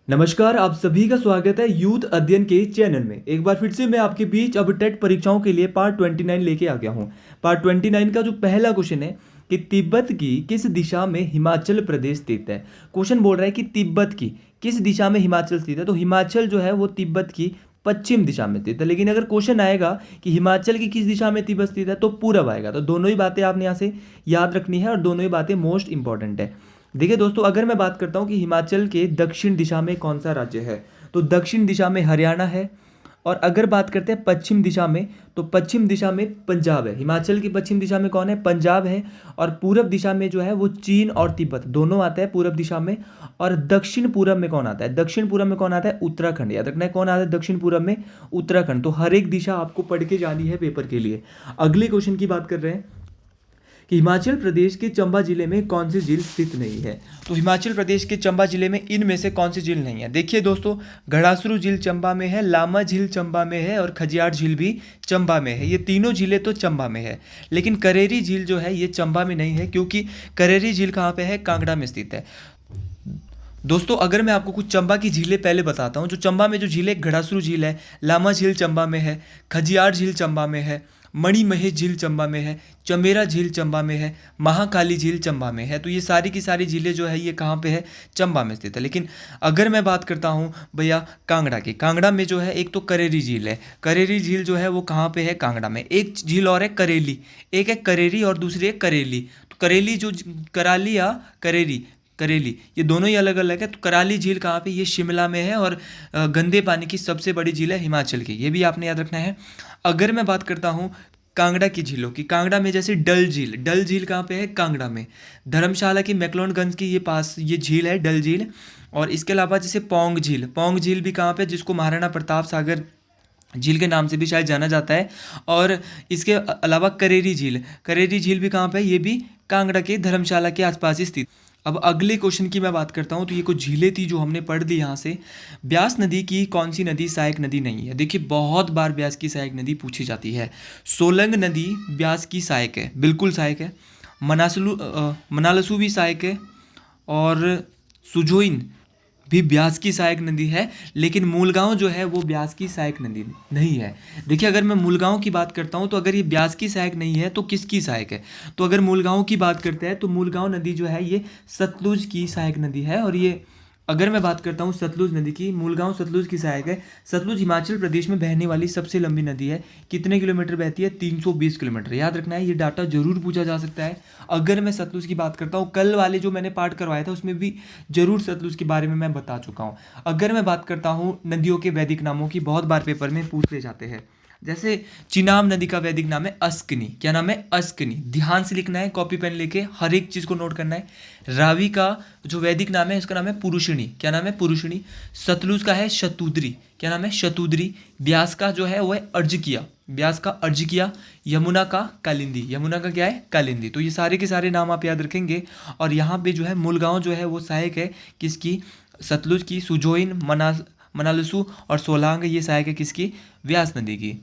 नमस्कार, आप सभी का स्वागत है यूथ अध्ययन के चैनल में। एक बार फिर से मैं आपके बीच अब टेट परीक्षाओं के लिए पार्ट 29 लेके आ गया हूँ। पार्ट 29 का जो पहला क्वेश्चन है कि तिब्बत की किस दिशा में हिमाचल प्रदेश स्थित है। क्वेश्चन बोल रहा है कि तिब्बत की किस दिशा में हिमाचल स्थित है, तो हिमाचल जो है वो तिब्बत की पश्चिम दिशा में स्थित है। लेकिन अगर क्वेश्चन आएगा कि हिमाचल की किस दिशा में तिब्बत स्थित है, तो पूरब आएगा। तो दोनों ही बातें आपने यहाँ से याद रखनी है और दोनों ही बातें मोस्ट इंपॉर्टेंट है। देखिए दोस्तों, अगर मैं बात करता हूँ कि हिमाचल के दक्षिण दिशा में कौन सा राज्य है, तो दक्षिण दिशा में हरियाणा है। और अगर बात करते हैं पश्चिम दिशा में, तो पश्चिम दिशा में पंजाब है। हिमाचल की पश्चिम दिशा में कौन है? पंजाब है। और पूरब दिशा में जो है वो चीन और तिब्बत दोनों आता है पूरब दिशा में। और दक्षिण पूरब में कौन आता है? दक्षिण पूरब में कौन आता है? उत्तराखंड। याद रखना है कौन आता है दक्षिण पूरब में? उत्तराखंड। तो हर एक दिशा आपको पढ़ के जानी है पेपर के लिए। अगले क्वेश्चन की बात कर रहे हैं कि हिमाचल प्रदेश के चंबा जिले में कौन सी झील स्थित नहीं है। तो हिमाचल प्रदेश के चंबा जिले में इनमें से कौन सी झील नहीं है? देखिए दोस्तों, घड़ासरू झील चंबा में है, लामा झील चंबा में है और खजियार झील भी चंबा में है। ये तीनों झीलें तो चंबा में है, लेकिन करेरी झील जो है ये चंबा में नहीं है, क्योंकि करेरी झील कहाँ पे है? कांगड़ा में स्थित है। दोस्तों, अगर मैं आपको कुछ चंबा की झीलें पहले बताता हूँ। जो चंबा में जो झील है, घड़ासरू झील है, लामा झील चंबा में है, खजियार झील चंबा में है, मणिमहेश झील चंबा में है, चमेरा झील चंबा में है, महाकाली झील चंबा में है। तो ये सारी की सारी झीलें जो है ये कहाँ पे है? चंबा में स्थित है। लेकिन अगर मैं बात करता हूँ भैया कांगड़ा की, कांगड़ा में जो है एक तो करेरी झील है। करेरी झील जो है वो कहाँ पे है? कांगड़ा में। एक झील और है करेली, एक है करेरी और दूसरी है करेली। तो करेली जो कराली या करेरी, करेली, ये दोनों ही अलग अलग है। तो कराली झील कहाँ पे? ये शिमला में है। और गंदे पानी की सबसे बड़ी झील है हिमाचल की, ये भी आपने याद रखना है। अगर मैं बात करता हूँ कांगड़ा की झीलों की, कांगड़ा में जैसे डल झील, डल झील कहाँ पे है? कांगड़ा में। धर्मशाला की मैक्लोडगंज की ये पास ये झील है डल झील। और इसके अलावा जैसे पौंग झील, पौंग झील भी कहाँ पे? जिसको महाराणा प्रताप सागर झील के नाम से भी शायद जाना जाता है। और इसके अलावा करेरी झील, करेरी झील भी कहाँ पे है? ये भी कांगड़ा के धर्मशाला के आसपास ही स्थित। अब अगले क्वेश्चन की मैं बात करता हूँ, तो ये कुछ झीलें थी जो हमने पढ़ ली यहाँ से। ब्यास नदी की कौन सी नदी सहायक नदी नहीं है? देखिए, बहुत बार ब्यास की सहायक नदी पूछी जाती है। सोलंग नदी ब्यास की सहायक है, बिल्कुल सहायक है। मनालसू भी सहायक है। और सुजोइन भी ब्यास की सहायक नदी है। लेकिन मूलगांव जो है वो ब्यास की सहायक नदी नहीं है। देखिए, अगर मैं मूलगांव की बात करता हूँ, तो अगर ये ब्यास की सहायक नहीं है तो किसकी सहायक है? तो अगर मूलगांव की बात करते हैं तो मूलगांव नदी जो है ये सतलुज की सहायक नदी है। और ये अगर मैं बात करता हूँ सतलुज नदी की, मूलगांव सतलुज की सहायक है। सतलुज हिमाचल प्रदेश में बहने वाली सबसे लंबी नदी है। कितने किलोमीटर बहती है? 320 किलोमीटर। याद रखना है, ये डाटा जरूर पूछा जा सकता है। अगर मैं सतलुज की बात करता हूँ, कल वाले जो मैंने पाठ करवाया था उसमें भी जरूर सतलुज के बारे में मैं बता चुका हूँ। अगर मैं बात करता हूँ नदियों के वैदिक नामों की, बहुत बार पेपर में पूछ ले जाते हैं। जैसे चिनाब नदी का वैदिक नाम है अस्कनी। क्या नाम है? अस्कनी। ध्यान से लिखना है, कॉपी पेन लेके हर एक चीज़ को नोट करना है। रावी का जो वैदिक नाम है उसका नाम है पुरुषिणी। क्या नाम है? पुरुषिणी। सतलुज का है शतुद्री। क्या नाम है? शतुद्री। ब्यास का जो है वो है अर्जकिया। ब्यास का अर्जकिया। यमुना का कालिंदी। यमुना का क्या है? कालिंदी। तो ये सारे के सारे नाम आप याद रखेंगे। और यहाँ पे जो है मूलगांव जो है वो सहायक है किसकी? सतलुज की। सुजोइन, मनालसू और सोलांग ये सहायक है किसकी? व्यास नदी की।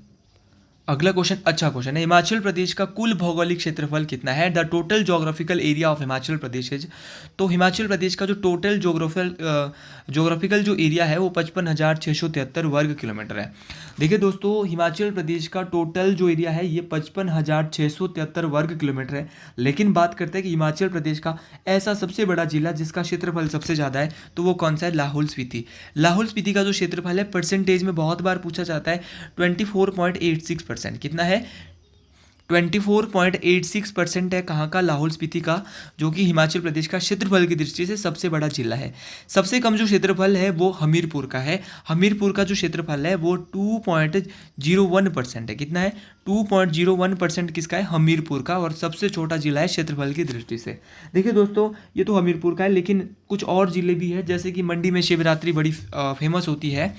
अगला क्वेश्चन अच्छा क्वेश्चन है। हिमाचल प्रदेश का कुल भौगोलिक क्षेत्रफल कितना है? The total geographical area of Himachal Pradesh is. तो हिमाचल प्रदेश का जो टोटल जोग्राफिकल जो एरिया है वो 55,673 वर्ग किलोमीटर है। देखिए दोस्तों, हिमाचल प्रदेश का टोटल जो एरिया है ये 55,673 वर्ग किलोमीटर है। लेकिन बात करते हैं कि हिमाचल प्रदेश का ऐसा सबसे बड़ा जिला जिसका क्षेत्रफल सबसे ज़्यादा है, तो वो कौन सा है? लाहौल स्पीति। लाहौल स्पीति का जो क्षेत्रफल है परसेंटेज में बहुत बार पूछा जाता है, 24.86%। कितना है? 24.86% है कहाँ का? लाहौल स्पीति का, जो कि हिमाचल प्रदेश का क्षेत्रफल की दृष्टि से सबसे बड़ा जिला है। सबसे कम जो क्षेत्रफल है वो हमीरपुर का है। हमीरपुर का जो क्षेत्रफल है वो 2.01% है। कितना है? 2.01% किसका है? हमीरपुर का। और सबसे छोटा जिला है क्षेत्रफल की दृष्टि से। देखिए दोस्तों, ये तो हमीरपुर का है, लेकिन कुछ और जिले भी हैं, जैसे कि मंडी में शिवरात्रि बड़ी फेमस होती है।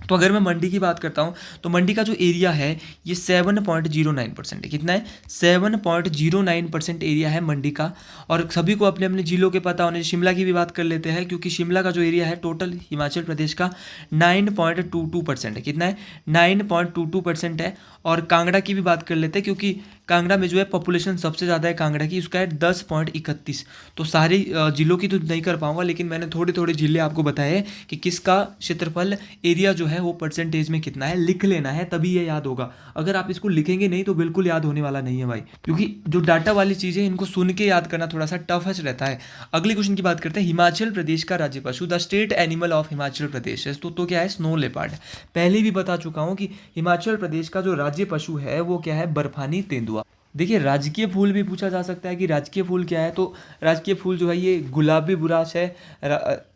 तो अगर मैं मंडी की बात करता हूँ तो मंडी का जो एरिया है ये 7.09% है। कितना है? 7.09% एरिया है मंडी का। और सभी को अपने अपने जिलों के पता होने, शिमला की भी बात कर लेते हैं, क्योंकि शिमला का जो एरिया है टोटल हिमाचल प्रदेश का 9.22% है। कितना है? 9.22% है। और कांगड़ा की भी बात कर लेते हैं, क्योंकि कांगड़ा में जो है पॉपुलेशन सबसे ज़्यादा है कांगड़ा की, उसका है 10.31। तो सारे जिलों की तो नहीं कर पाऊंगा, लेकिन मैंने थोड़े थोड़े जिले आपको बताए हैं कि किसका क्षेत्रफल एरिया जो है वो परसेंटेज में कितना है। लिख लेना है तभी ये याद होगा। अगर आप इसको लिखेंगे नहीं तो बिल्कुल याद होने वाला नहीं है भाई, क्योंकि जो डाटा वाली चीज़ें इनको सुन के याद करना थोड़ा सा टफस्ट रहता है। अगले क्वेश्चन की बात करते हैं। हिमाचल प्रदेश का राज्य पशु, the state animal of Himachal Pradesh, तो क्या है? Snow leopard. पहले भी बता चुका हूँ कि हिमाचल प्रदेश का जो राज्य पशु है वो क्या है? बर्फानी तेंदुआ। देखिए, राजकीय फूल भी पूछा जा सकता है कि राजकीय फूल क्या है, तो राजकीय फूल जो है ये गुलाबी बुराश है।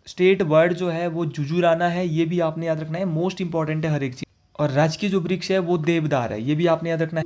स्टेट वर्ड जो है वो जुजुराना है, ये भी आपने याद रखना है, मोस्ट इंपॉर्टेंट है हर एक चीज। और राजकीय जो वृक्ष है वो देवदार है, ये भी आपने याद रखना है।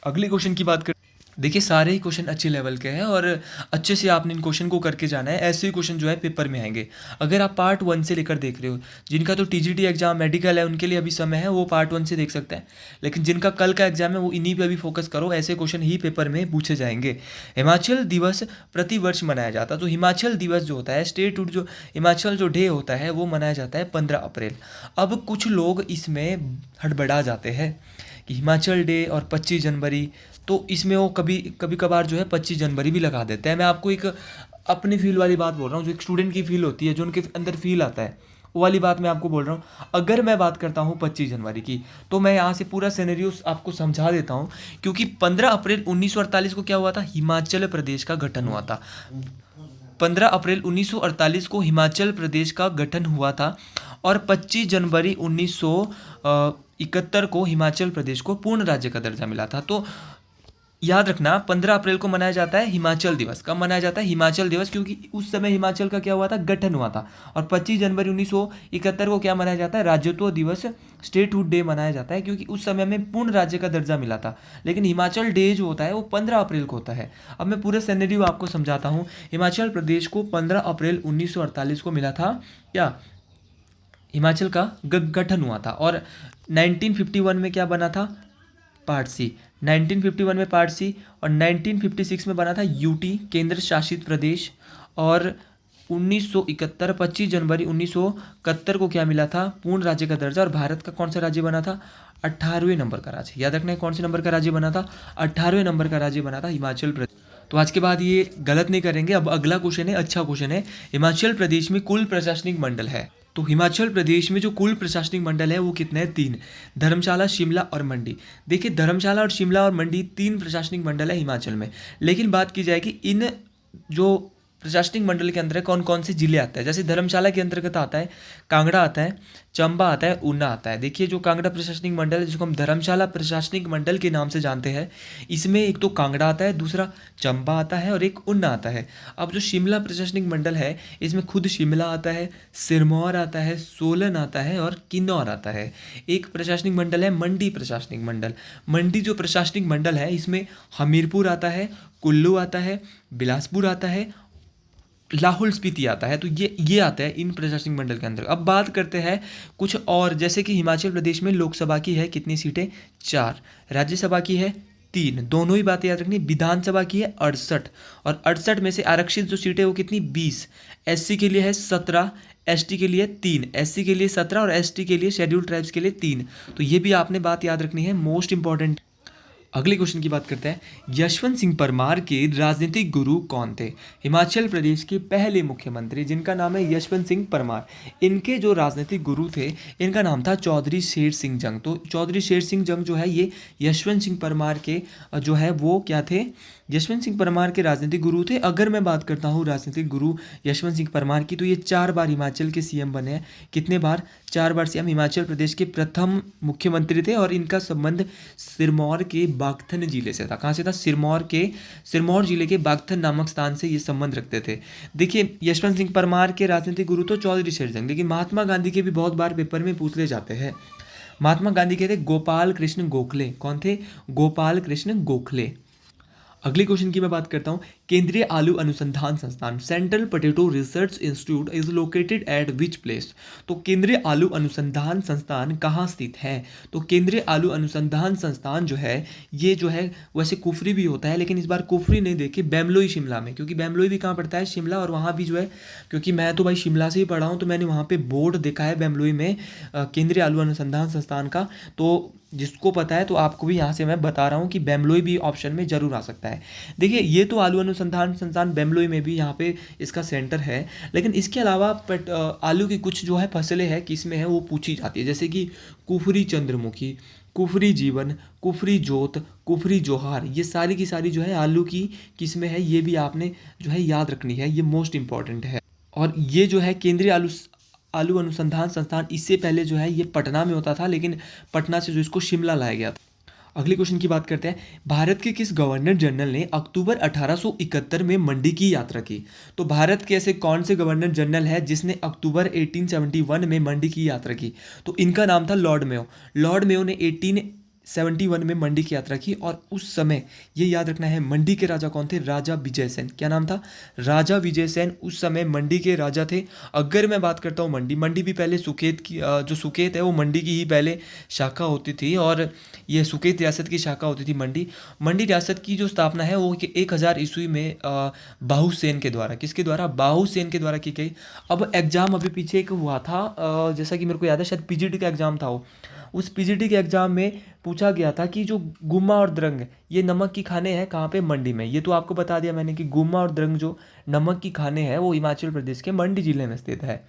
अगले क्वेश्चन की बात कर, देखिए सारे ही क्वेश्चन अच्छे लेवल के हैं और अच्छे से आपने इन क्वेश्चन को करके जाना है। ऐसे ही क्वेश्चन जो है पेपर में आएंगे। अगर आप पार्ट 1 से लेकर देख रहे हो, जिनका तो टीजीटी एग्जाम मेडिकल है उनके लिए अभी समय है, वो पार्ट 1 से देख सकते हैं। लेकिन जिनका कल का एग्जाम है वो इन्हीं पे अभी फोकस करो, ऐसे क्वेश्चन ही पेपर में पूछे जाएंगे। हिमाचल दिवस प्रतिवर्ष मनाया जाता है, तो हिमाचल दिवस जो होता है, स्टेटहुड जो हिमाचल जो डे होता है वो मनाया जाता है 15 अप्रैल। अब कुछ लोग इसमें हड़बड़ा जाते हैं कि हिमाचल डे और 25 जनवरी, तो इसमें वो कभी कभी कभार जो है 25 जनवरी भी लगा देते हैं। मैं आपको एक अपनी फील वाली बात बोल रहा हूँ, जो एक स्टूडेंट की फील होती है, जो उनके अंदर फील आता है, वो वाली बात मैं आपको बोल रहा हूँ। अगर मैं बात करता हूँ 25 जनवरी की, तो मैं यहाँ से पूरा सिनेरियो आपको समझा देता हूँ। क्योंकि 15 अप्रैल 1948 को क्या हुआ था? हिमाचल प्रदेश का गठन हुआ था। 15 अप्रैल 1948 को हिमाचल प्रदेश का गठन हुआ था और 25 जनवरी 1971 को हिमाचल प्रदेश को पूर्ण राज्य का दर्जा मिला था। तो याद रखना, 15 अप्रैल को मनाया जाता है हिमाचल दिवस। कब मनाया जाता है? हिमाचल दिवस, क्योंकि उस समय हिमाचल का क्या हुआ था? गठन हुआ था। और 25 जनवरी 1971 को क्या मनाया जाता है? राज्यत्व दिवस, स्टेटहुड डे मनाया जाता है, क्योंकि उस समय में पूर्ण राज्य का दर्जा मिला था। लेकिन हिमाचल डे जो होता है वो 15 अप्रैल को होता है। अब मैं पूरे सिनेरियो आपको समझाता हूँ। हिमाचल प्रदेश को 15 अप्रैल 1948 को मिला था क्या? हिमाचल का गठन हुआ था। और 1951 में क्या बना था? पार्ट सी। 1951 में पार्ट सी। और 1956 में बना था यूटी, केंद्र शासित प्रदेश। और 1971 25 जनवरी 1971 को क्या मिला था? पूर्ण राज्य का दर्जा। और भारत का कौन सा राज्य बना था? 18वें नंबर का राज्य। याद रखना है कौन से नंबर का राज्य बना था? 18वें नंबर का राज्य बना था हिमाचल प्रदेश। तो आज के बाद ये गलत नहीं करेंगे। अब अगला क्वेश्चन है, अच्छा क्वेश्चन है। हिमाचल प्रदेश में कुल प्रशासनिक मंडल है, तो हिमाचल प्रदेश में जो कुल प्रशासनिक मंडल है वो कितने हैं? 3। धर्मशाला, शिमला और मंडी। देखिए, धर्मशाला और शिमला और मंडी 3 प्रशासनिक मंडल है हिमाचल में। लेकिन बात की जाए कि इन जो प्रशासनिक मंडल के अंदर कौन कौन से जिले आते हैं, जैसे धर्मशाला के अंतर्गत आता है कांगड़ा, आता है चंबा, आता है ऊना, आता है। देखिए, जो कांगड़ा प्रशासनिक मंडल है, जिसको हम धर्मशाला प्रशासनिक मंडल के नाम से जानते हैं, इसमें एक तो कांगड़ा आता है, दूसरा चंबा आता है और एक ऊना आता है। अब जो शिमला प्रशासनिक मंडल है, इसमें खुद शिमला आता है, सिरमौर आता है, सोलन आता है और किन्नौर आता है। एक प्रशासनिक मंडल है मंडी प्रशासनिक मंडल। मंडी जो प्रशासनिक मंडल है, इसमें हमीरपुर आता है, कुल्लू आता है, बिलासपुर आता है, लाहौल स्पीति आता है। तो ये आता है इन प्रशासनिक मंडल के अंदर। अब बात करते हैं कुछ और, जैसे कि हिमाचल प्रदेश में लोकसभा की है कितनी सीटें? 4। राज्यसभा की है 3। दोनों ही बातें याद रखनी। विधानसभा की है 68 और 68 में से आरक्षित जो सीटें वो कितनी? 20। एससी के लिए है 17, एसटी के लिए 3। एससी के लिए 17 और एसटी के लिए, शेड्यूल्ड ट्राइब्स के लिए 3। तो ये भी आपने बात याद रखनी है, मोस्ट इंपॉर्टेंट। अगले क्वेश्चन की बात करते हैं। यशवंत सिंह परमार के राजनीतिक गुरु कौन थे? हिमाचल प्रदेश के पहले मुख्यमंत्री, जिनका नाम है यशवंत सिंह परमार, इनके जो राजनीतिक गुरु थे, इनका नाम था चौधरी शेर सिंह जंग। तो चौधरी शेर सिंह जंग जो है ये यशवंत सिंह परमार के जो है वो क्या थे? यशवंत सिंह परमार के राजनीतिक गुरु थे। अगर मैं बात करता हूँ राजनीतिक गुरु यशवंत सिंह परमार की, तो ये 4 बार हिमाचल के सीएम बने हैं। कितने बार? 4 बार सीएम। हिमाचल प्रदेश के प्रथम मुख्यमंत्री थे और इनका संबंध सिरमौर के बागथन जिले से था। कहाँ से था? सिरमौर जिले के बागथन नामक स्थान से ये संबंध रखते थे। देखिए, यशवंत सिंह परमार के राजनीतिक गुरु तो चौधरी शेर सिंह, लेकिन महात्मा गांधी के भी बहुत बार पेपर में पूछ ले जाते हैं। महात्मा गांधी के थे गोपाल कृष्ण गोखले। कौन थे? गोपाल कृष्ण गोखले। अगले क्वेश्चन की मैं बात करता हूँ। केंद्रीय आलू अनुसंधान संस्थान central potato research institute is located at which place. तो केंद्रीय आलू अनुसंधान संस्थान कहाँ स्थित है? तो केंद्रीय आलू अनुसंधान संस्थान जो है ये जो है वैसे कुफरी भी होता है, लेकिन इस बार कुफरी नहीं देखे, बेमलोई शिमला में, क्योंकि बेमलोई भी कहाँ पड़ता है? शिमला। और वहाँ भी जो है, क्योंकि मैं तो भाई शिमला से ही पढ़ा हूँ, तो मैंने वहाँ पे बोर्ड देखा है बेमलोई में केंद्रीय आलू अनुसंधान संस्थान का। तो जिसको पता है तो आपको भी यहाँ से मैं बता रहा हूँ कि बेमलोई भी ऑप्शन में जरूर आ सकता है। देखिए ये तो आलू अनुसंधान संस्थान बेमलोई में भी यहाँ पे इसका सेंटर है, लेकिन इसके अलावा आलू की कुछ जो है फसलें हैं किसमें है वो पूछी जाती है, जैसे कि कुफरी चंद्रमुखी, कुफरी जीवन, कुफरी जोत, कुफरी जोहार, ये सारी की सारी जो है आलू की किस्में है, ये भी आपने जो है याद रखनी है, ये मोस्ट इंपॉर्टेंट है। और ये जो है केंद्रीय आलू आलू अनुसंधान संस्थान इससे पहले जो है ये पटना में होता था, लेकिन पटना से जो इसको शिमला लाया गया था। अगले क्वेश्चन की बात करते हैं। भारत के किस गवर्नर जनरल ने अक्टूबर 1871 में मंडी की यात्रा की? तो भारत के ऐसे कौन से गवर्नर जनरल है जिसने अक्टूबर 1871 में मंडी की यात्रा की? तो इनका नाम था लॉर्ड मेयो। लॉर्ड मेयो ने 1871 में मंडी की यात्रा की, और उस समय ये याद रखना है मंडी के राजा कौन थे? राजा विजय सेन। क्या नाम था? राजा विजय सेन उस समय मंडी के राजा थे। अगर मैं बात करता हूँ मंडी भी पहले सुकेत की जो सुकेत है वो मंडी की ही पहले शाखा होती थी, और ये सुकेत रियासत की शाखा होती थी मंडी। मंडी रियासत की जो स्थापना है वो 1000 ईस्वी में बाहू सेन के द्वारा, किसके द्वारा? बाहू सेन के द्वारा की गई। अब एग्जाम अभी पीछे एक हुआ था, जैसा कि मेरे को याद है, शायद पीजीटी का एग्जाम था वो। उस पीजीटी के एग्जाम में पूछा गया था कि जो गुम्मा और द्रंग ये नमक की खाने हैं कहाँ पे? मंडी में। ये तो आपको बता दिया मैंने कि गुम्मा और द्रंग जो नमक की खाने हैं वो हिमाचल प्रदेश के मंडी जिले में स्थित है।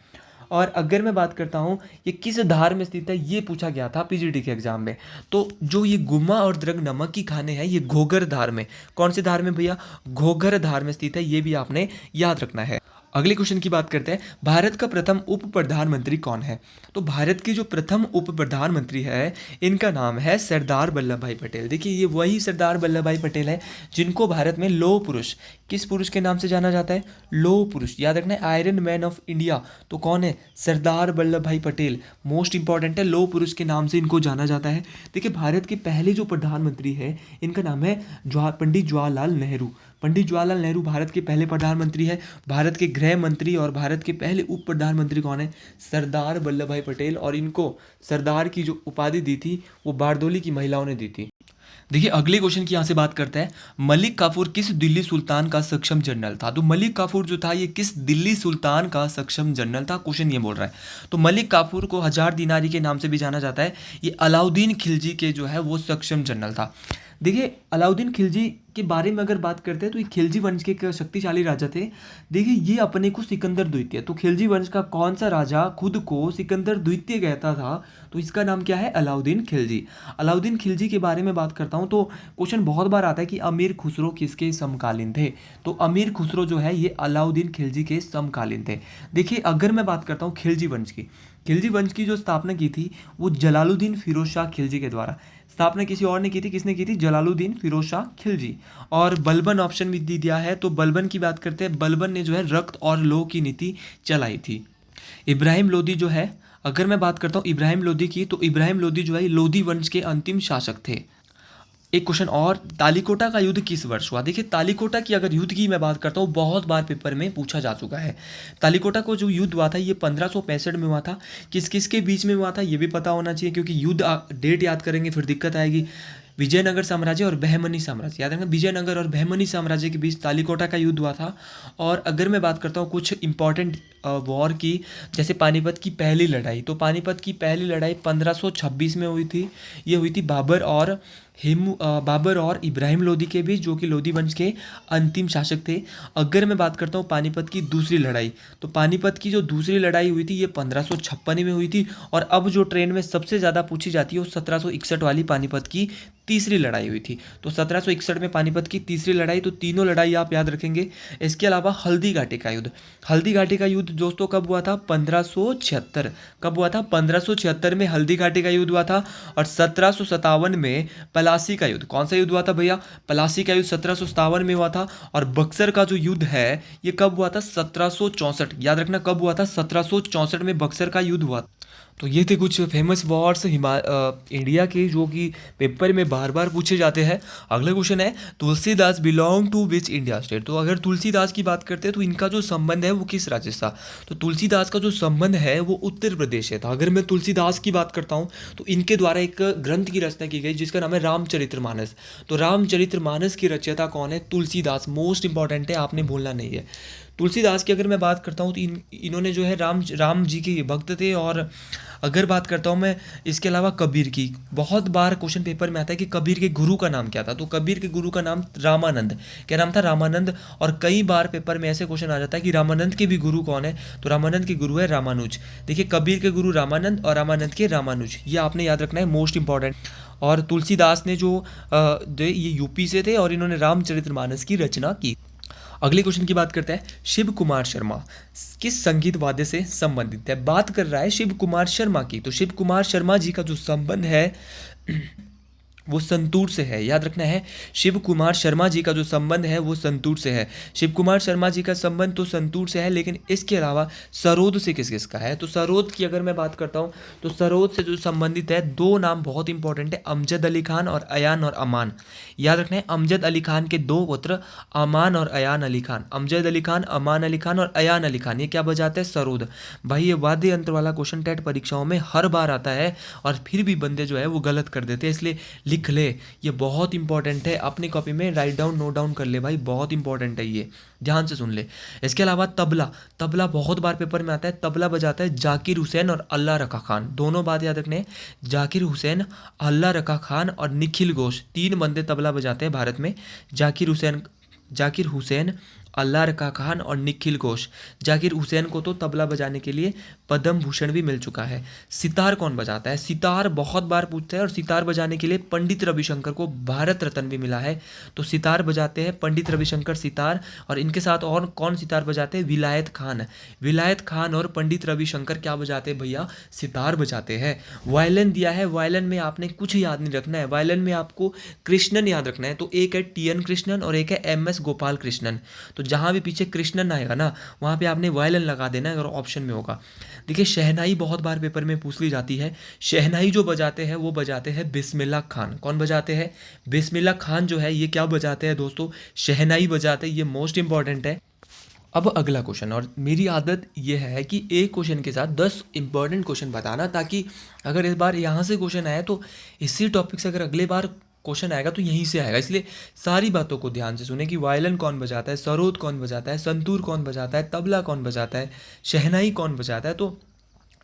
और अगर मैं बात करता हूँ ये किस धार में स्थित है, ये पूछा गया था पीजीटी के एग्जाम में। तो जो ये गुम्मा और द्रंग नमक की खाने हैं ये घोघर धार में, कौन से धार में भैया? घोघर धार में स्थित है, ये भी आपने याद रखना है। अगले क्वेश्चन की बात करते हैं। भारत का प्रथम उप प्रधानमंत्री कौन है? तो भारत के जो प्रथम उप प्रधानमंत्री है इनका नाम है सरदार वल्लभ भाई पटेल। देखिए ये वही सरदार वल्लभ भाई पटेल है जिनको भारत में लौह पुरुष, किस पुरुष के नाम से जाना जाता है? लौह पुरुष। याद रखना है, आयरन मैन ऑफ इंडिया तो कौन है? सरदार वल्लभ भाई पटेल। मोस्ट इंपॉर्टेंट है, लौह पुरुष के नाम से इनको जाना जाता है। देखिए भारत के पहले जो प्रधानमंत्री है इनका नाम है पंडित जवाहरलाल नेहरू। पंडित जवाहरलाल नेहरू भारत के पहले प्रधानमंत्री है। भारत के गृह मंत्री और भारत के पहले उप प्रधानमंत्री कौन है? सरदार वल्लभ भाई पटेल। और इनको सरदार की जो उपाधि दी थी वो बारदोली की महिलाओं ने दी थी। देखिए अगले क्वेश्चन की यहाँ से बात करते हैं। मलिक काफूर किस दिल्ली सुल्तान का सक्षम जनरल था? तो मलिक काफूर जो था ये किस दिल्ली सुल्तान का सक्षम जनरल था? क्वेश्चन ये बोल रहा है। तो मलिक काफूर को 1000 दिनारी के नाम से भी जाना जाता है। ये अलाउद्दीन खिलजी के जो है वो सक्षम जनरल था। देखिए अलाउद्दीन खिलजी के बारे में अगर बात करते हैं तो ये खिलजी वंश के एक शक्तिशाली राजा थे। देखिए ये अपने को सिकंदर द्वितीय, तो खिलजी वंश का कौन सा राजा खुद को सिकंदर द्वितीय कहता था? तो इसका नाम क्या है? अलाउद्दीन खिलजी। अलाउद्दीन खिलजी के बारे में बात करता हूँ तो क्वेश्चन बहुत बार आता है कि अमीर खुसरो किसके समकालीन थे? तो अमीर खुसरो जो है ये अलाउद्दीन खिलजी के समकालीन थे। देखिए अगर मैं बात करता हूँ खिलजी वंश की, खिलजी वंश की जो स्थापना की थी वो जलालुद्दीन फिरोज शाह खिलजी के द्वारा। स्थापना किसी और ने की थी, किसने की थी? जलालुद्दीन फिरोज शाह खिलजी। और बलबन ऑप्शन भी दी दिया है, तो बलबन की बात करते हैं। बलबन ने जो है रक्त और लौह की नीति चलाई थी। इब्राहिम लोदी जो है, अगर मैं बात करता हूँ इब्राहिम लोदी की, तो इब्राहिम लोदी जो है लोदी वंश के अंतिम शासक थे। एक क्वेश्चन और, तालीकोटा का युद्ध किस वर्ष हुआ? देखिए तालीकोटा की अगर युद्ध की मैं बात करता हूँ बहुत बार पेपर में पूछा जा चुका है। तालीकोटा को जो युद्ध हुआ था ये 1565 में हुआ था। किस किस के बीच में हुआ था ये भी पता होना चाहिए, क्योंकि युद्ध डेट याद करेंगे फिर दिक्कत आएगी। विजयनगर साम्राज्य और बहमनी साम्राज्य, याद रखना विजयनगर और बहमनी साम्राज्य के बीच तालीकोटा का युद्ध हुआ था। और अगर मैं बात करता हूँ कुछ इंपॉर्टेंट वॉर की, जैसे पानीपत की पहली लड़ाई, तो पानीपत की पहली लड़ाई 1526 में हुई थी। ये हुई थी बाबर और इब्राहिम लोदी के बीच, जो कि लोदी वंश के अंतिम शासक थे। अगर मैं बात करता हूँ पानीपत की दूसरी लड़ाई, तो पानीपत की जो दूसरी लड़ाई हुई थी ये 1556 में हुई थी। और अब जो ट्रेंड में सबसे ज़्यादा पूछी जाती है वो 1761 वाली पानीपत की तीसरी लड़ाई हुई थी। तो 1761 में पानीपत की तीसरी लड़ाई, तो तीनों लड़ाई आप याद रखेंगे। इसके अलावा हल्दी घाटी का युद्ध, हल्दी घाटी का युद्ध दोस्तों कब हुआ था? 1576। कब हुआ था? 1576 में हल्दी घाटी का युद्ध हुआ था। और 1757 में पलासी का युद्ध, कौन सा युद्ध हुआ था भैया? पलासी का युद्ध 1757 में हुआ था। और बक्सर का जो युद्ध है ये कब हुआ था? 1764। याद रखना कब हुआ था? 1764 में बक्सर का युद्ध हुआ। तो ये थे कुछ फेमस वर्ड्स इंडिया के जो कि पेपर में बार बार पूछे जाते हैं। अगला क्वेश्चन है Tulsidas belong to which India state. तो अगर तुलसीदास की बात करते हैं तो इनका जो संबंध है वो किस राज्य से था। तो तुलसीदास का जो संबंध है वो उत्तर प्रदेश से था। अगर मैं तुलसीदास की बात करता हूँ तो इनके द्वारा एक ग्रंथ की रचना की गई जिसका नाम है रामचरितमानस। तो रामचरितमानस की रचयिता कौन है? तुलसीदास। मोस्ट इंपॉर्टेंट है, आपने भूलना नहीं है। तुलसीदास की अगर मैं बात करता हूँ तो इन्होंने जो है राम जी के भक्त थे। और अगर बात करता हूँ मैं इसके अलावा कबीर की, बहुत बार क्वेश्चन पेपर में आता है कि कबीर के गुरु का नाम क्या था। तो कबीर के गुरु का नाम रामानंद। क्या नाम था? रामानंद। और कई बार पेपर में ऐसे क्वेश्चन आ जाता है कि रामानंद के भी गुरु कौन है। तो रामानंद के गुरु है रामानुज। देखिए, कबीर के गुरु रामानंद और रामानंद के रामानुज, ये आपने याद रखना है, मोस्ट इंपॉर्टेंट। और तुलसीदास ने ये यूपी से थे और इन्होंने रामचरितमानस की रचना की। अगले क्वेश्चन की बात करते हैं। शिव कुमार शर्मा किस संगीत वाद्य से संबंधित है? बात कर रहा है शिव कुमार शर्मा की। तो शिव कुमार शर्मा जी का जो संबंध है वो संतूर से है। याद रखना है, शिव कुमार शर्मा जी का जो संबंध है वो संतूर से है। शिव कुमार शर्मा जी का संबंध तो संतूर से है, लेकिन इसके अलावा सरोद से किस किस का है? तो सरोद की अगर मैं बात करता हूँ तो सरोद से जो संबंधित है, दो नाम बहुत इंपॉर्टेंट है, अमजद अली खान और अयान और अमान। याद रखना है, अमजद अली खान के दो पुत्र अमान और अयान अली खान। अमजद अली खान, अमान अली खान और अयान अली खान, ये क्या बजाते हैं? सरोद। भाई ये वाद्य यंत्र वाला क्वेश्चन टेट परीक्षाओं में हर बार आता है और फिर भी बंदे जो है वो गलत कर देते हैं, इसलिए लिख ले, ये बहुत इंपॉर्टेंट है। अपनी कॉपी में राइट डाउन, नोट डाउन कर ले भाई, बहुत इंपॉर्टेंट है ये, ध्यान से सुन ले। इसके अलावा तबला, तबला बहुत बार पेपर में आता है। तबला बजाता है जाकिर हुसैन और अल्लाह रखा खान। दोनों बात याद रखने, जाकिर हुसैन, अल्लाह रखा खान और निखिल घोष, तीन बंदे तबला बजाते हैं भारत में। जाकिर हुसैन, अल्लाह रखा खान और निखिल घोष। जाकिर हुसैन को तो तबला बजाने के लिए पद्म भूषण भी मिल चुका है। सितार कौन बजाता है? सितार बहुत बार पूछते हैं और सितार बजाने के लिए पंडित रविशंकर को भारत रत्न भी मिला है। तो सितार बजाते हैं पंडित रविशंकर सितार। और इनके साथ और कौन सितार बजाते हैं? विलायत खान। विलायत खान और पंडित रविशंकर क्या बजाते हैं भैया? सितार बजाते हैं। वायलिन दिया है, वायलिन में आपने कुछ याद नहीं रखना है, वायलिन में आपको कृष्णन याद रखना है। तो एक है टी.एन. कृष्णन और एक है एम.एस. गोपाल कृष्णन। तो जहाँ भी पीछे कृष्णन आएगा ना, वहाँ पे आपने वायलिन लगा देना है अगर ऑप्शन में होगा। देखिए, शहनाई बहुत बार पेपर में पूछ ली जाती है। शहनाई जो बजाते हैं वो बजाते हैं बिस्मिल्लाह खान। कौन बजाते हैं? बिस्मिल्लाह खान जो है ये क्या बजाते हैं दोस्तों? शहनाई बजाते हैं। ये मोस्ट इंपॉर्टेंट है। अब अगला क्वेश्चन, और मेरी आदत ये है कि एक क्वेश्चन के साथ 10 इंपॉर्टेंट क्वेश्चन बताना, ताकि अगर इस बार यहाँ से क्वेश्चन आया तो इसी टॉपिक से अगर अगले बार क्वेश्चन आएगा तो यहीं से आएगा। इसलिए सारी बातों को ध्यान से सुने कि वायलिन कौन बजाता है, सरोद कौन बजाता है, संतूर कौन बजाता है, तबला कौन बजाता है, शहनाई कौन बजाता है। तो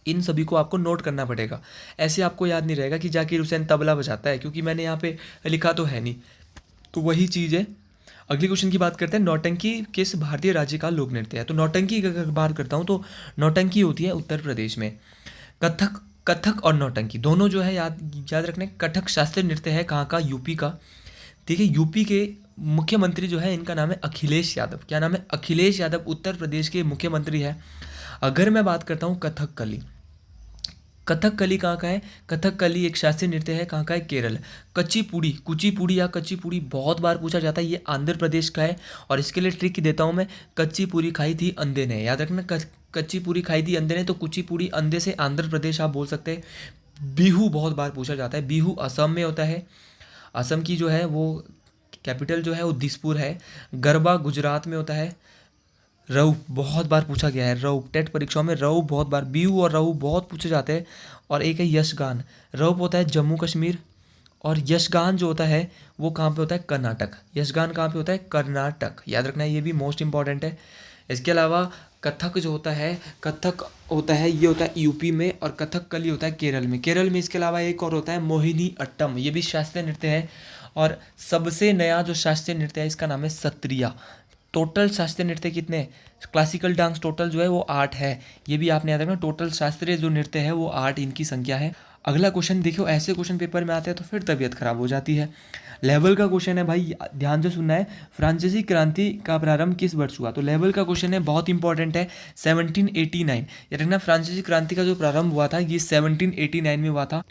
इन सभी को आपको नोट करना पड़ेगा। ऐसे आपको याद नहीं रहेगा कि जाकिर हुसैन तबला बजाता है, क्योंकि मैंने यहाँ पे लिखा तो है नहीं। तो वही चीज़ है। अगले क्वेश्चन की बात करते हैं। नौटंकी किस भारतीय राज्य का लोक नृत्य है? तो नौटंकी की अगर बात करता हूँ तो नौटंकी होती है उत्तर प्रदेश में। कथक और नौटंकी दोनों जो है याद रखने, कथक शास्त्रीय नृत्य है कहाँ का? यूपी का। देखिए, यूपी के मुख्यमंत्री जो है इनका नाम है अखिलेश यादव। क्या नाम है? अखिलेश यादव उत्तर प्रदेश के मुख्यमंत्री है। अगर मैं बात करता हूँ कथकली, कथकली कहाँ का है? कथकली एक शास्त्रीय नृत्य है, कहाँ का है? केरल। कुचिपुड़ी या कच्चीपुड़ी बहुत बार पूछा जाता है, ये आंध्र प्रदेश का है। और इसके लिए ट्रिक देता हूँ मैं, कच्चीपुड़ी खाई थी अंधे ने। याद रखना, कच्चीपुड़ी खाई थी अंधे ने, तो कुचिपुड़ी अंधे से आंध्र प्रदेश आप बोल सकते हैं। बिहू बहुत बार पूछा जाता है, बिहू असम में होता है। असम की जो है वो कैपिटल जो है वो दिसपुर है। गरबा गुजरात में होता है। रऊ बहुत बार पूछा गया है, रऊ टेट परीक्षाओं में रऊ बहुत बार, बिहू और रऊ बहुत पूछे जाते हैं। और एक है यशगान। रऊ होता है जम्मू कश्मीर और यशगान जो होता है वो कहाँ पे होता है? कर्नाटक। यशगान कहाँ पे होता है? कर्नाटक। याद रखना है, ये भी मोस्ट इंपॉर्टेंट है। इसके अलावा कथक जो होता है, कथक होता है ये होता है यूपी में, और कथकली होता है केरल में। केरल में इसके अलावा एक और होता है मोहिनी अट्टम, ये भी शास्त्रीय नृत्य है। और सबसे नया जो शास्त्रीय नृत्य है इसका नाम है सत्रिया। टोटल शास्त्रीय नृत्य कितने? क्लासिकल डांस टोटल जो है वो 8 है। ये भी आपने याद रखना, टोटल शास्त्रीय जो नृत्य है वो 8 इनकी संख्या है। अगला क्वेश्चन देखियो, ऐसे क्वेश्चन पेपर में आते हैं तो फिर तबीयत खराब हो जाती है। लेवल का क्वेश्चन है भाई, ध्यान से सुनना है। फ्रांसीसी क्रांति का प्रारंभ किस वर्ष हुआ? तो लेवल का क्वेश्चन है, बहुत इंपॉर्टेंट है। 1789। याद रखना, फ्रांसीसी क्रांति का जो प्रारंभ हुआ था ये 1789 में हुआ था।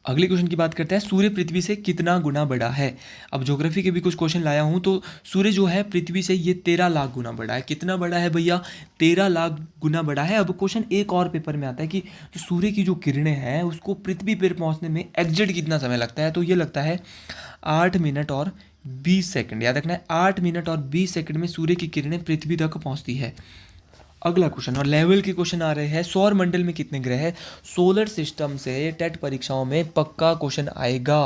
अगले क्वेश्चन की बात करते हैं, सूर्य पृथ्वी से कितना गुना बड़ा है। अब ज्योग्राफी के भी कुछ क्वेश्चन लाया हूँ। तो सूर्य जो है पृथ्वी से ये 13 लाख गुना बड़ा है। कितना बड़ा है भैया? 13 लाख गुना बड़ा है। अब क्वेश्चन एक और पेपर में आता है कि जो सूर्य की जो किरणें हैं उसको पृथ्वी पर पहुँचने में एग्जैक्ट कितना समय लगता है। तो ये लगता है 8 मिनट और 20 सेकंड। याद रखना है 8 मिनट और 20 सेकंड में सूर्य की किरणें पृथ्वी तक पहुँचती है। अगला क्वेश्चन और लेवल के क्वेश्चन आ रहे हैं, सौर मंडल में कितने ग्रह हैं। सोलर सिस्टम से टेट परीक्षाओं में पक्का क्वेश्चन आएगा,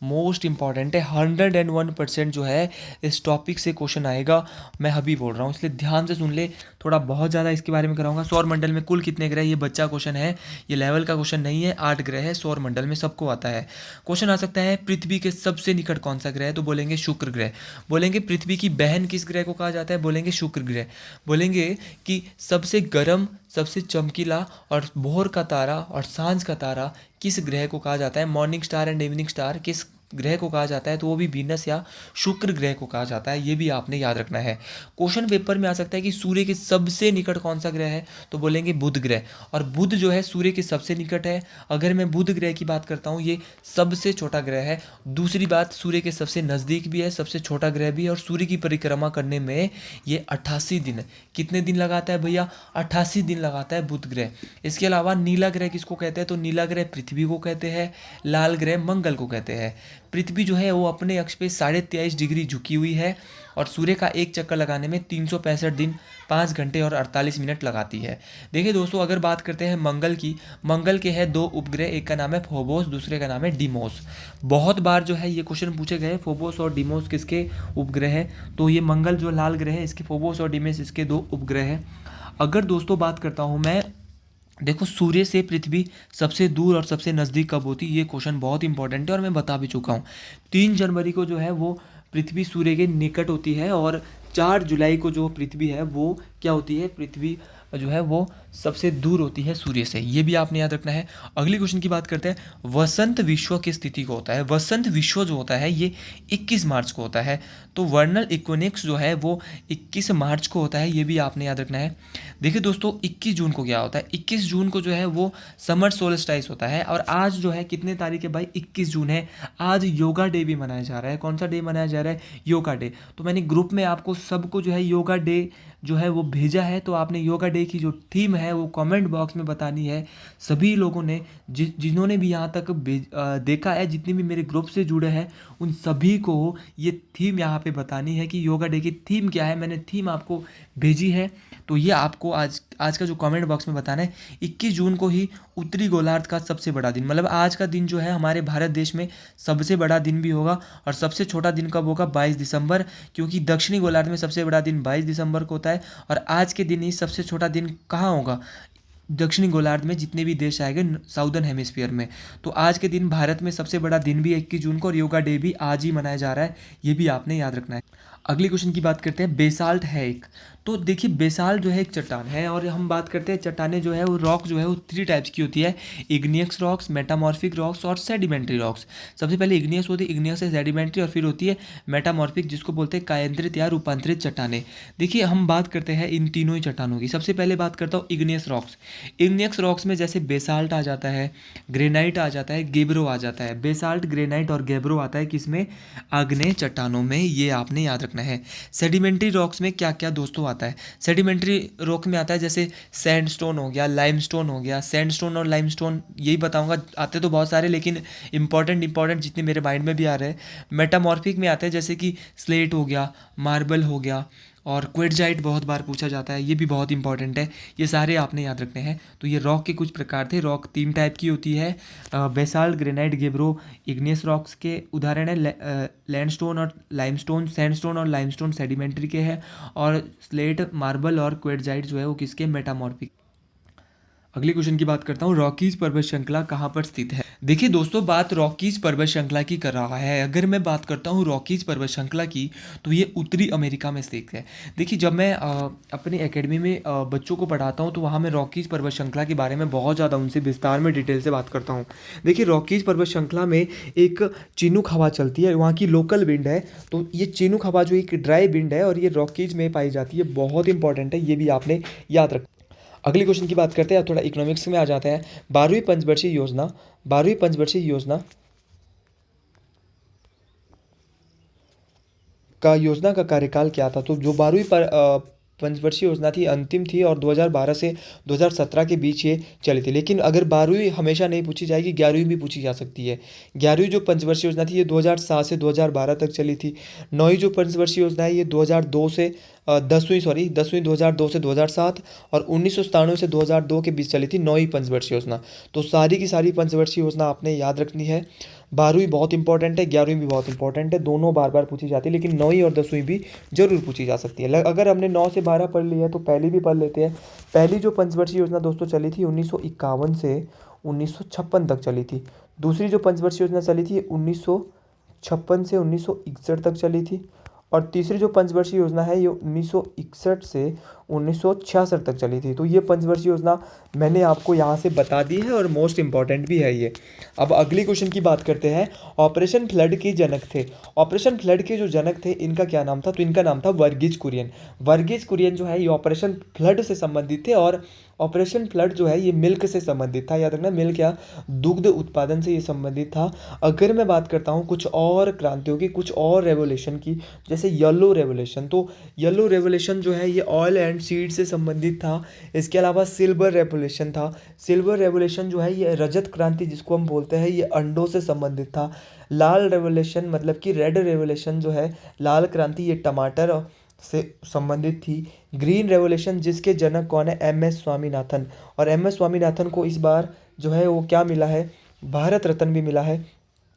मोस्ट इंपॉर्टेंट है। 101% जो है इस टॉपिक से क्वेश्चन आएगा, मैं अभी बोल रहा हूँ, इसलिए ध्यान से सुन ले। थोड़ा बहुत ज़्यादा इसके बारे में कराऊंगा। सौर मंडल में कुल कितने ग्रह, ये बच्चा क्वेश्चन है, ये लेवल का क्वेश्चन नहीं है। 8 ग्रह है सौर मंडल में, सबको आता है। क्वेश्चन आ सकता है पृथ्वी के सबसे निकट कौन सा ग्रह है, तो बोलेंगे शुक्र ग्रह। बोलेंगे पृथ्वी की बहन किस ग्रह को कहा जाता है, बोलेंगे शुक्र ग्रह। बोलेंगे कि सबसे गर्म, सबसे चमकीला और भोर का तारा और सांझ का तारा किस ग्रह को कहा जाता है, morning star and evening star किस ग्रह को कहा जाता है, तो वो भी वीनस या शुक्र ग्रह को कहा जाता है। ये भी आपने याद रखना है। क्वेश्चन पेपर में आ सकता है कि सूर्य के सबसे निकट कौन सा ग्रह है, तो बोलेंगे बुध ग्रह। और बुध जो है सूर्य के सबसे निकट है। अगर मैं बुध ग्रह की बात करता हूँ, ये सबसे छोटा ग्रह है। दूसरी बात, सूर्य के सबसे नज़दीक भी है, सबसे छोटा ग्रह भी है। और सूर्य की परिक्रमा करने में ये 88 दिन, कितने दिन लगाता है भैया, 88 दिन लगाता है बुध ग्रह। इसके अलावा नीला ग्रह किसको कहते हैं, तो नीला ग्रह पृथ्वी को कहते हैं, लाल ग्रह मंगल को कहते हैं। पृथ्वी जो है वो अपने अक्ष पे 23.5 डिग्री झुकी हुई है और सूर्य का एक चक्कर लगाने में 365 दिन 5 घंटे और 48 मिनट लगाती है। देखिए दोस्तों, अगर बात करते हैं मंगल की, मंगल के हैं 2 उपग्रह, एक का नाम है फोबोस, दूसरे का नाम है डिमोस। बहुत बार जो है ये क्वेश्चन पूछे गए, फोबोस और डिमोस किसके उपग्रह है, तो ये मंगल जो लाल ग्रह है इसके फोबोस और डिमोस इसके 2 उपग्रह हैं। अगर दोस्तों बात करता हूँ मैं, देखो सूर्य से पृथ्वी सबसे दूर और सबसे नज़दीक कब होती है, ये क्वेश्चन बहुत इंपॉर्टेंट है और मैं बता भी चुका हूँ। 3 जनवरी को जो है वो पृथ्वी सूर्य के निकट होती है और 4 जुलाई को जो पृथ्वी है वो क्या होती है, पृथ्वी जो है वो सबसे दूर होती है सूर्य से। ये भी आपने याद रखना है। अगली क्वेश्चन की बात करते हैं, वसंत विश्व किस तिथि को होता है। वसंत विश्व जो होता है ये 21 मार्च को होता है। तो वर्नल इक्विनोक्स जो है वो 21 मार्च को होता है, ये भी आपने याद रखना है। देखिए दोस्तों, 21 जून को क्या होता है, 21 जून को जो है वो समर सोल्स्टाइस होता है। और आज जो है कितने तारीख है भाई, 21 जून है। आज योगा डे भी मनाया जा रहा है। कौन सा डे मनाया जा रहा है, योगा डे। तो मैंने ग्रुप में आपको सबको जो है योगा डे जो है वो भेजा है, तो आपने योगा डे की जो थीम है वो कमेंट बॉक्स में बतानी है। सभी लोगों ने जिन्होंने भी यहाँ तक देखा है, जितने भी मेरे ग्रुप से जुड़े हैं, उन सभी को ये थीम यहाँ पे बतानी है कि योगा डे की थीम क्या है। मैंने थीम आपको भेजी है, तो ये आपको आज का जो कमेंट बॉक्स में बताना है। 21 जून को ही उत्तरी गोलार्ध का सबसे बड़ा दिन, मतलब आज का दिन जो है हमारे भारत देश में सबसे बड़ा दिन भी होगा। और सबसे छोटा दिन कब होगा, 22 दिसंबर, क्योंकि दक्षिणी गोलार्ध में सबसे बड़ा दिन 22 दिसंबर को होता है। और आज के दिन ही सबसे छोटा दिन कहाँ होगा, दक्षिणी गोलार्ध में, जितने भी देश आएंगे साउदर्न हेमिस्फीयर में। तो आज के दिन भारत में सबसे बड़ा दिन भी 21 जून को, और योगा डे भी आज ही मनाया जा रहा है, ये भी आपने याद रखना है। अगले क्वेश्चन की बात करते हैं, बेसाल्ट है एक। तो देखिए बेसाल्ट जो है एक चट्टान है, और हम बात करते हैं चट्टानें जो है वो रॉक जो है वो 3 टाइप्स की होती है, इग्नियस रॉक्स, मेटामॉर्फिक रॉक्स और सेडिमेंट्री रॉक्स। सबसे पहले इग्नियस होती है, इग्नियस से सेडिमेंट्री, और फिर होती है मेटामॉर्फिक, जिसको बोलते हैं कायांतरित या रूपांतरित चट्टानें। देखिए हम बात करते हैं इन तीनों ही चट्टानों की। सबसे पहले बात करता हूँ इग्नियस रॉक्स। इग्नियस रॉक्स में जैसे बेसाल्ट आ जाता है, ग्रेनाइट आ जाता है, गेब्रो आ जाता है। बेसाल्ट, ग्रेनाइट और गेब्रो आता है किसमें, आग्नेय चट्टानों में, ये आपने याद रखना है। सेडिमेंट्री रॉक्स में क्या क्या दोस्तों आता है, सेडिमेंट्री रॉक में आता है जैसे सैंडस्टोन हो गया, लाइमस्टोन हो गया। सैंडस्टोन और लाइमस्टोन यही बताऊंगा, आते तो बहुत सारे लेकिन इंपॉर्टेंट जितने मेरे माइंड में भी आ रहे हैं। मेटामॉर्फिक में आते हैं जैसे कि स्लेट हो गया, मार्बल हो गया, और क्वेटजाइट बहुत बार पूछा जाता है, ये भी बहुत इंपॉर्टेंट है। ये सारे आपने याद रखने हैं। तो ये रॉक के कुछ प्रकार थे। रॉक 3 टाइप की होती है, बेसाल्ट, ग्रेनाइट, गेब्रो। इग्नियस रॉक्स के उदाहरण है लैंडस्टोन और लाइमस्टोन। सैंडस्टोन और लाइमस्टोन सेडिमेंट्री के हैं, और स्लेट, मार्बल और क्वेटजाइट जो है वो किसके, मेटामॉर्फिक। अगले क्वेश्चन की बात करता हूँ, रॉकीज पर्वत श्रृंखला कहाँ पर स्थित है। देखिए दोस्तों, बात रॉकीज पर्वत श्रृंखला की कर रहा है। अगर मैं बात करता हूँ रॉकीज पर्वत श्रृंखला की, तो ये उत्तरी अमेरिका में स्थित है। देखिए जब मैं अपने एकेडमी में बच्चों को पढ़ाता हूँ, तो वहाँ मैं रॉकीज पर्वत श्रृंखला के बारे में बहुत ज़्यादा उनसे विस्तार में डिटेल से बात करता हूँ। देखिए रॉकीज पर्वत श्रृंखला में एक चिनूक हवा चलती है, वहाँ की लोकल विंड है। तो ये चिनूक हवा जो एक ड्राई विंड है, और ये रॉकीज में पाई जाती है, बहुत इंपॉर्टेंट है, ये भी आपने याद रखना। अगली क्वेश्चन की बात करते हैं, अब थोड़ा इकोनॉमिक्स में आ जाते हैं। 12वीं पंचवर्षीय योजना का कार्यकाल क्या था? तो जो पंचवर्षीय योजना थी अंतिम थी और 2012 से 2017 के बीच ये चली थी। लेकिन अगर 12वीं हमेशा नहीं पूछी जाएगी, 11वीं भी पूछी जा सकती है। 11वीं जो पंचवर्षीय योजना थी ये 2007 से 2012 तक चली थी। 9वीं जो पंचवर्षीय योजना है ये 2002 से 10वीं 2002 से 2007 और 1997 से 2002 के बीच चली थी 9वीं पंचवर्षीय योजना। तो सारी की सारी पंचवर्षीय योजना आपने याद रखनी है। 12वीं बहुत इंपॉर्टेंट है, 11वीं भी बहुत इंपॉर्टेंट है, दोनों बार बार पूछी जाती है, लेकिन 9वीं और 10वीं भी जरूर पूछी जा सकती है। अगर हमने 9 से 12 पढ़ ली है तो पहली भी पढ़ लेते हैं। पहली जो पंचवर्षीय योजना दोस्तों चली थी 1951 से 1956 तक चली थी। दूसरी जो पंचवर्षीय योजना चली थी 1956 से 1961 तक चली थी। और तीसरी जो पंचवर्षीय योजना है ये 1961 से 1966 तक चली थी। तो ये पंचवर्षीय योजना मैंने आपको यहाँ से बता दी है और मोस्ट इंपॉर्टेंट भी है ये। अब अगली क्वेश्चन की बात करते हैं। ऑपरेशन फ्लड के जनक थे, ऑपरेशन फ्लड के जो जनक थे इनका क्या नाम था? तो इनका नाम था वर्गीज कुरियन। वर्गीज कुरियन जो है ये ऑपरेशन फ्लड से संबंधित थे और ऑपरेशन फ्लड जो है ये मिल्क से संबंधित था। याद रखना, मिल्क या दुग्ध उत्पादन से ये संबंधित था। अगर मैं बात करता हूँ कुछ और क्रांतियों की, कुछ और रेवोल्यूशन की, जैसे येलो रेवोल्यूशन, तो येलो रेवोल्यूशन जो है ये ऑयल एंड सीड से संबंधित था। इसके अलावा सिल्वर रेवोल्यूशन था। सिल्वर रेवोल्यूशन जो है ये रजत क्रांति जिसको हम बोलते हैं ये अंडों से संबंधित था। लाल रेवोल्यूशन मतलब कि रेड रेवोल्यूशन जो है, लाल क्रांति, ये टमाटर से संबंधित थी। ग्रीन रेवोल्यूशन जिसके जनक कौन है? M S Swaminathan. और एम एस स्वामीनाथन को इस बार जो है वो क्या मिला है? भारत रत्न भी मिला है।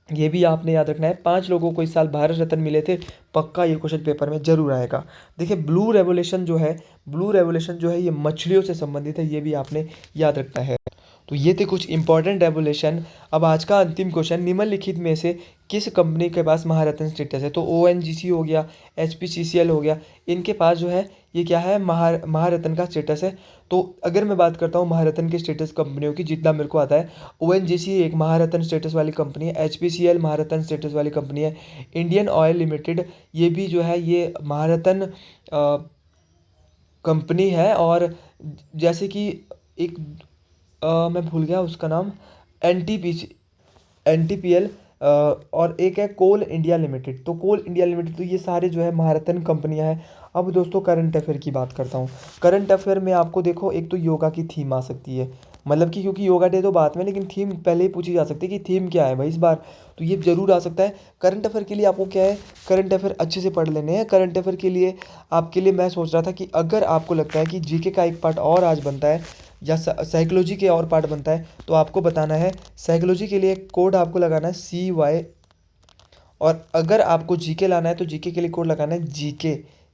ये भी आपने याद रखना है। 5 लोगों को इस साल भारत रत्न मिले थे। पक्का ये क्वेश्चन पेपर में जरूर आएगा। देखिए ब्लू रेवोल्यूशन जो है, ब्लू रेवोल्यूशन जो है ये मछलियों से संबंधित है, ये भी आपने याद रखना है। तो ये थे कुछ इंपॉर्टेंट रेवोल्यूशन। अब आज का अंतिम क्वेश्चन, निम्नलिखित में से किस कंपनी के पास महारत्न स्टेटस है? तो ONGC हो गया, HPCCL हो गया, इनके पास जो है ये क्या है? महारत्न का स्टेटस है। तो अगर मैं बात करता हूँ महारत्न के स्टेटस कंपनियों की, जितना मेरे को आता है, ONGC एक महारत्न स्टेटस वाली कंपनी है, HPCL महारत्न स्टेटस वाली कंपनी है, इंडियन ऑयल लिमिटेड ये भी जो है ये महारत्न कंपनी है। और जैसे कि एक मैं भूल गया उसका नाम, NTPL, और एक है कोल इंडिया लिमिटेड। तो कोल इंडिया लिमिटेड, तो ये सारे जो है महारत्न कंपनियां हैं। अब दोस्तों करंट अफेयर की बात करता हूँ। करंट अफेयर में आपको देखो एक तो योगा की थीम आ सकती है, मतलब कि क्योंकि योगा डे तो बाद में, लेकिन थीम पहले ही पूछी जा सकती है कि थीम क्या है भाई इस बार, तो ये जरूर आ सकता है। करंट अफेयर के लिए आपको क्या है? करंट अफेयर अच्छे से पढ़ लेने हैं। करंट अफेयर के लिए आपके लिए मैं सोच रहा था कि अगर आपको लगता है कि जीके का एक पार्ट और आज बनता है या साइकोलॉजी के और पार्ट बनता है, तो आपको बताना है साइकोलॉजी के लिए कोड आपको लगाना है CY। और अगर आपको जीके लाना है तो जीके के लिए कोड लगाना है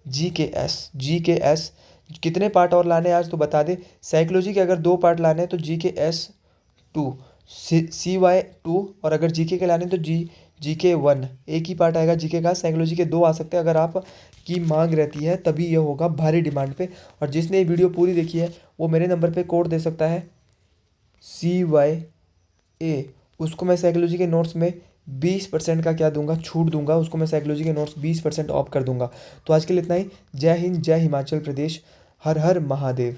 GKS। कितने पार्ट और लाने हैं आज तो बता दे। साइकोलॉजी के अगर 2 पार्ट लाने हैं तो GKS 2, CY 2, और अगर जीके के लाने हैं तो GK 1। एक ही पार्ट आएगा जीके का। साइकोलॉजी के 2 आ सकते हैं। अगर आप की मांग रहती है तभी ये होगा भारी डिमांड पे। और जिसने ये वीडियो पूरी देखी है वो मेरे नंबर पे कोड दे सकता है CYA। उसको मैं साइकोलॉजी के नोट्स में 20% का क्या दूंगा? छूट दूंगा। उसको मैं साइकोलॉजी के नोट्स 20% ऑफ कर दूंगा। तो आज के लिए इतना ही। जय हिंद, जय हिमाचल प्रदेश, हर हर महादेव।